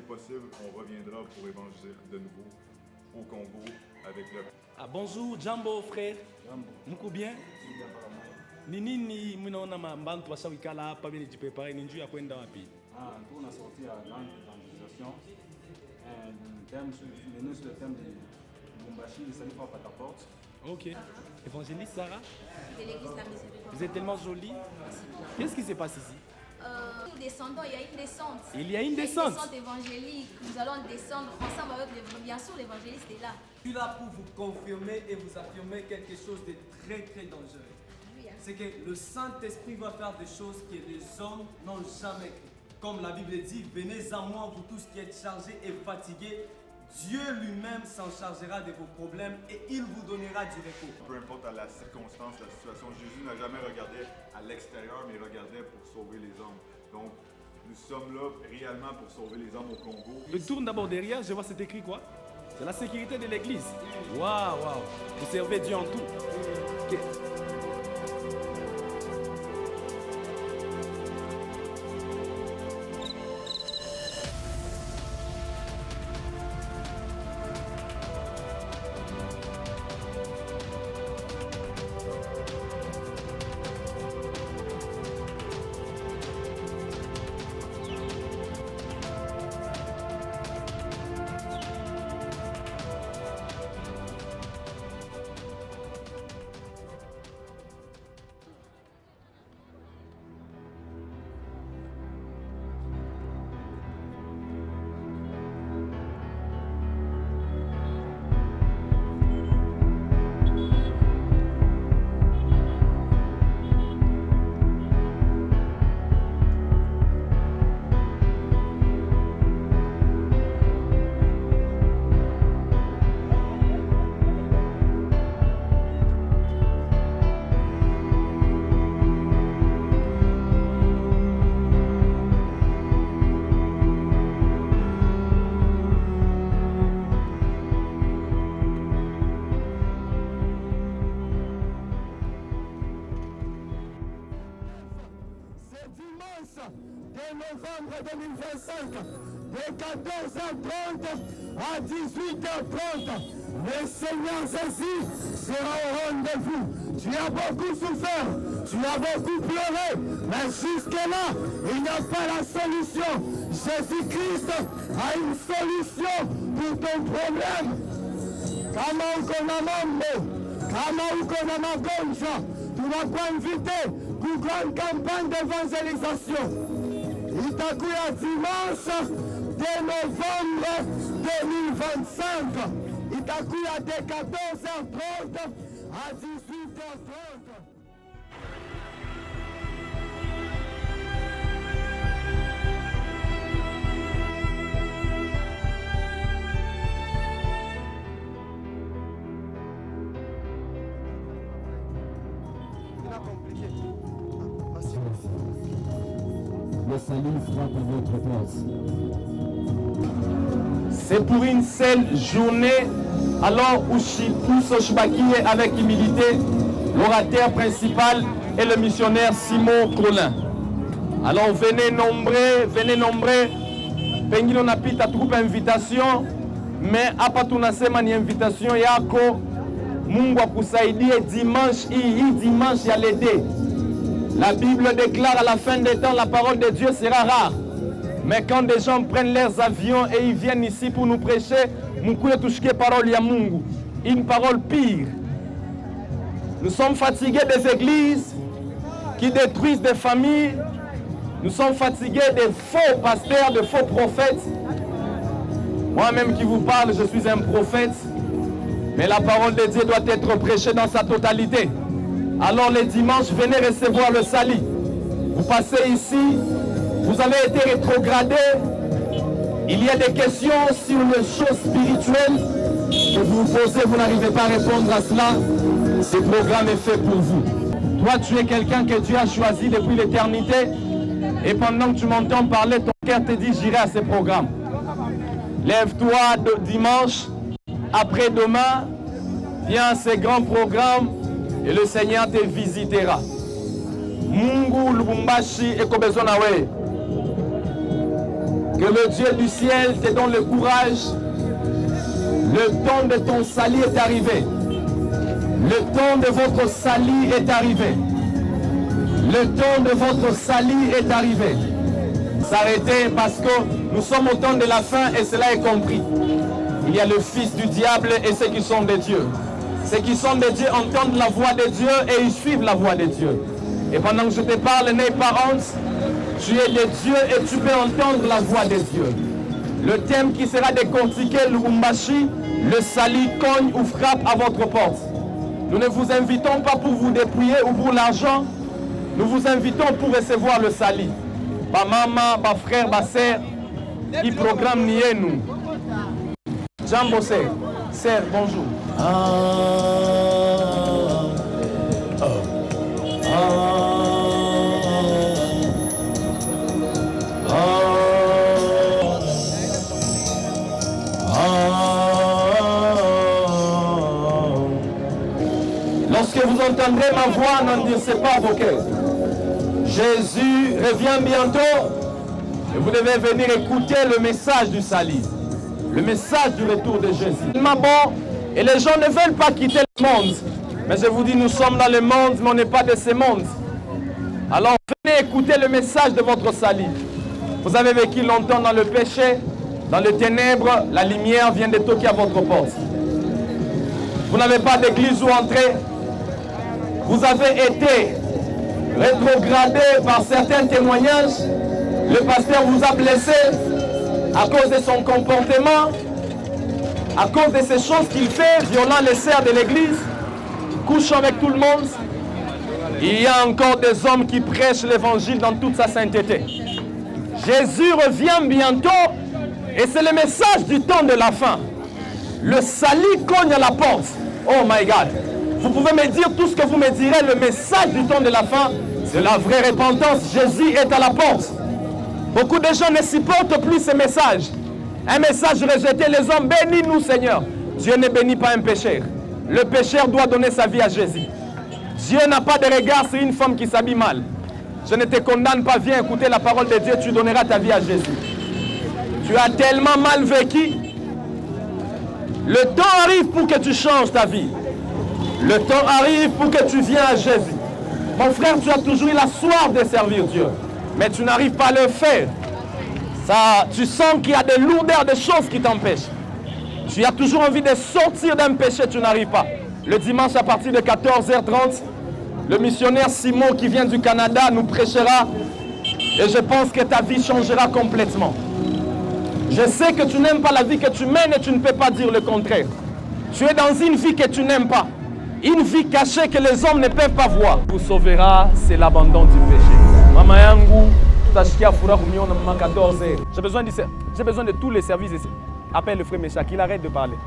c'est possible, on reviendra pour évangéliser de nouveau au Congo avec le... Ah, bonjour, Jambo frère. Jambo. Mko bien? Ni nini mnaona mbantu washawikala hapa vile jipepare ni njuu ya kwenda wapi? On a sorti à grande évangélisation. Nous sur le thème de Lubumbashi, le salut frappe à ta porte. Ok. Évangéliste Sarah? De l'église de la Miséricorde. Vous êtes tellement jolie. Qu'est-ce qui se passe ici? Nous descendons, il y a une descente. Il y a une descente. Une descente évangélique. Nous allons descendre ensemble avec bien sûr l'évangéliste est là. Je suis là pour vous confirmer et vous affirmer quelque chose de très très dangereux. C'est que le Saint-Esprit va faire des choses que les hommes n'ont jamais fait. Comme la Bible dit, venez à moi vous tous qui êtes chargés et fatigués. Dieu lui-même s'en chargera de vos problèmes et il vous donnera du repos. Peu importe la circonstance, la situation, Jésus n'a jamais regardé à l'extérieur, mais il regardait pour sauver les hommes. Donc, nous sommes là réellement pour sauver les hommes au Congo. Je tourne d'abord derrière, je vois c'est écrit quoi? C'est la sécurité de l'église. Waouh, waouh. Vous servez Dieu en tout. Okay. Novembre 2025, de 14h30 à 18h30. Le Seigneur Jésus sera au rendez-vous. Tu as beaucoup souffert, tu as beaucoup pleuré, mais jusque-là, il n'y a pas la solution. Jésus-Christ a une solution pour ton problème. Kama uko na mambo, kama uko na magonjwa, tunakuwa invité pour grande campagne d'évangélisation. Itakuya dimanche de novembre 2025. Itakuya de 14h30 à 18h30. Le salut frappe à votre porte. C'est pour une seule journée, alors où Shibaki est avec humilité, l'orateur principal est le missionnaire Simon Colin. Alors venez nombreux. Pengino napita troupe invitation, mais hapa tunasema ni invitation yako. Mungu akusaidie dimanche hii dimanche ya l'été. La Bible déclare à la fin des temps, la parole de Dieu sera rare. Mais quand des gens prennent leurs avions et ils viennent ici pour nous prêcher, mukuye tushike parole ya Mungu. Une parole pire. Nous sommes fatigués des églises qui détruisent des familles. Nous sommes fatigués des faux pasteurs, des faux prophètes. Moi-même qui vous parle, je suis un prophète. Mais la parole de Dieu doit être prêchée dans sa totalité. Alors les dimanches, venez recevoir le salut. Vous passez ici, vous avez été rétrogradé. Il y a des questions sur les choses spirituelles que vous vous posez, vous n'arrivez pas à répondre à cela. Ce programme est fait pour vous. Toi, tu es quelqu'un que Dieu a choisi depuis l'éternité. Et pendant que tu m'entends parler, ton cœur te dit, j'irai à ce programme. Lève-toi dimanche, après-demain, viens à ce grand programme. Et le Seigneur te visitera. Mungu Lubumbashi eko besoin na we. Que le Dieu du ciel te donne le courage. Le temps de ton salut est arrivé. Le temps de votre salut est arrivé. Le temps de votre salut est arrivé. S'arrêter parce que nous sommes au temps de la fin et cela est compris. Il y a le fils du diable et ceux qui sont des dieux. Ceux qui sont des dieux entendent la voix de Dieu et ils suivent la voix de Dieu. Et pendant que je te parle, n'aie pas honte. Tu es de Dieu et tu peux entendre la voix de Dieu. Le thème qui sera décortiqué, Lubumbashi, le salut cogne ou frappe à votre porte. Nous ne vous invitons pas pour vous dépouiller ou pour l'argent. Nous vous invitons pour recevoir le salut. Ma maman, ma frère, ma sœur, il programme nier nous. Jambo sœur, bonjour. Lorsque vous entendrez ma voix, n'endurcissez pas vos cœurs. Jésus revient bientôt et vous devez venir écouter le message du salut, le message du retour de Jésus. Tellement bon, et les gens ne veulent pas quitter le monde. Mais je vous dis, nous sommes dans le monde, mais on n'est pas de ce monde. Alors venez écouter le message de votre salut. Vous avez vécu longtemps dans le péché, dans les ténèbres, la lumière vient de toquer à votre porte. Vous n'avez pas d'église où entrer. Vous avez été rétrogradé par certains témoignages. Le pasteur vous a blessé à cause de son comportement, à cause de ces choses qu'il fait, violant les sœurs de l'église, couchant avec tout le monde. Il y a encore des hommes qui prêchent l'évangile dans toute sa sainteté. Jésus revient bientôt et c'est le message du temps de la fin. Le salut cogne à la porte. Oh my God. Vous pouvez me dire tout ce que vous me direz, le message du temps de la fin, c'est la vraie repentance. Jésus est à la porte. Beaucoup de gens ne supportent plus ce message. Un message rejeté, les hommes, bénis-nous Seigneur. Dieu ne bénit pas un pécheur. Le pécheur doit donner sa vie à Jésus. Dieu n'a pas de regard sur une femme qui s'habille mal. Je ne te condamne pas, viens écouter la parole de Dieu, tu donneras ta vie à Jésus. Tu as tellement mal vécu. Le temps arrive pour que tu changes ta vie. Le temps arrive pour que tu viennes à Jésus. Mon frère, tu as toujours eu la soif de servir Dieu. Mais tu n'arrives pas à le faire. Ça, tu sens qu'il y a des lourdeurs, des choses qui t'empêchent. Tu as toujours envie de sortir d'un péché, tu n'arrives pas. Le dimanche à partir de 14h30, le missionnaire Simon qui vient du Canada nous prêchera. Et je pense que ta vie changera complètement. Je sais que tu n'aimes pas la vie que tu mènes et tu ne peux pas dire le contraire. Tu es dans une vie que tu n'aimes pas. Une vie cachée que les hommes ne peuvent pas voir. Vous sauvera, c'est l'abandon du péché. Mama yangu, j'ai besoin de tous les services. Appelle le frère Méchak, il arrête de parler.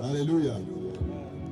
Alléluia.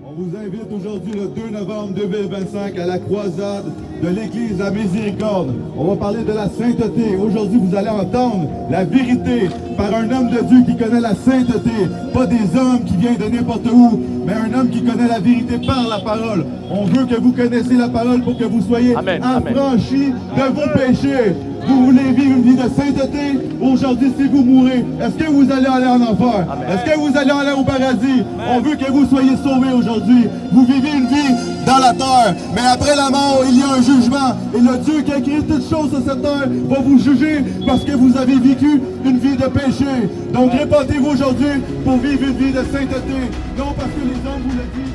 On vous invite aujourd'hui le 2 novembre 2025 à la croisade de l'Église La Miséricorde. On va parler de la sainteté. Aujourd'hui, vous allez entendre la vérité par un homme de Dieu qui connaît la sainteté. Pas des hommes qui viennent de n'importe où, mais un homme qui connaît la vérité par la parole. On veut que vous connaissiez la parole pour que vous soyez affranchis de vos péchés. Vous voulez vivre une vie de sainteté? Aujourd'hui, si vous mourrez, est-ce que vous allez aller en enfer? Est-ce que vous allez aller au paradis? On veut que vous soyez sauvés aujourd'hui. Vous vivez une vie dans la terre, mais après la mort, il y a un jugement. Et le Dieu qui a créé toutes choses sur cette terre va vous juger parce que vous avez vécu une vie de péché. Donc répentez-vous aujourd'hui pour vivre une vie de sainteté. Non parce que les hommes vous le disent.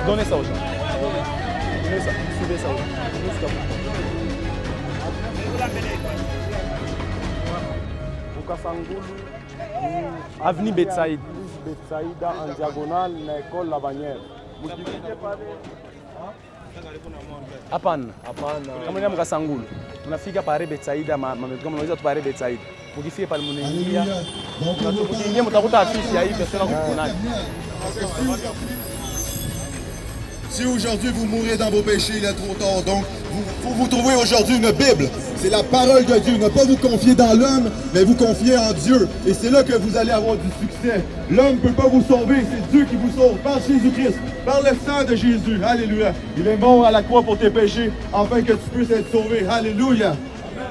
Donnez ça aux gens. Donnez ça. Suivez ça aux gens. Avenue Betsaïd. Betsaïda en diagonale na école La Bannière. Hapana. Kama ni Mkasangulu. Tunafika pale Betsaida kama unaweza tupare Betsaida. Ukifika pale mnaingia. Mkiingia mtakuta afisi ya hii personne kukunaje. Si aujourd'hui vous mourrez dans vos péchés, il est trop tard. Donc, vous trouvez aujourd'hui une Bible. C'est la parole de Dieu. Ne pas vous confier dans l'homme, mais vous confier en Dieu. Et c'est là que vous allez avoir du succès. L'homme ne peut pas vous sauver, c'est Dieu qui vous sauve par Jésus-Christ, par le sang de Jésus. Alléluia. Il est mort à la croix pour tes péchés, afin que tu puisses être sauvé. Alléluia.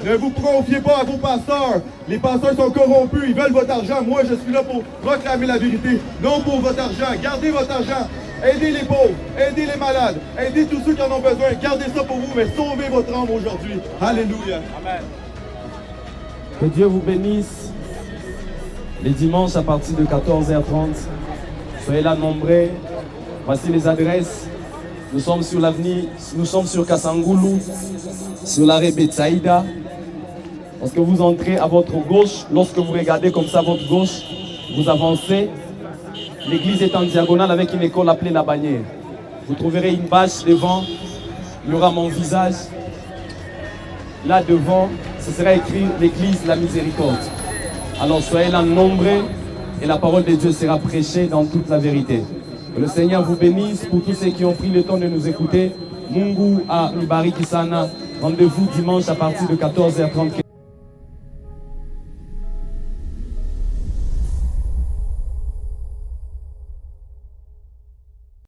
Ne vous confiez pas à vos pasteurs. Les pasteurs sont corrompus, ils veulent votre argent. Moi, je suis là pour proclamer la vérité, non pour votre argent. Gardez votre argent. Aidez les pauvres, aidez les malades, aidez tous ceux qui en ont besoin. Gardez ça pour vous, mais sauvez votre âme aujourd'hui. Alléluia. Amen. Que Dieu vous bénisse. Les dimanches à partir de 14h30. Soyez là nombreux. Voici les adresses. Nous sommes sur l'avenue, nous sommes sur Kasangulu, sur l'arrêt Betsaïda. Lorsque vous entrez à votre gauche, lorsque vous regardez comme ça à votre gauche, vous avancez. L'église est en diagonale avec une école appelée La Bannière. Vous trouverez une bâche devant, il y aura mon visage. Là devant, ce sera écrit l'église La Miséricorde. Alors soyez là nombreux et la parole de Dieu sera prêchée dans toute la vérité. Que le Seigneur vous bénisse pour tous ceux qui ont pris le temps de nous écouter. Mungu a Ibariki Sana. Rendez-vous dimanche à partir de 14h30.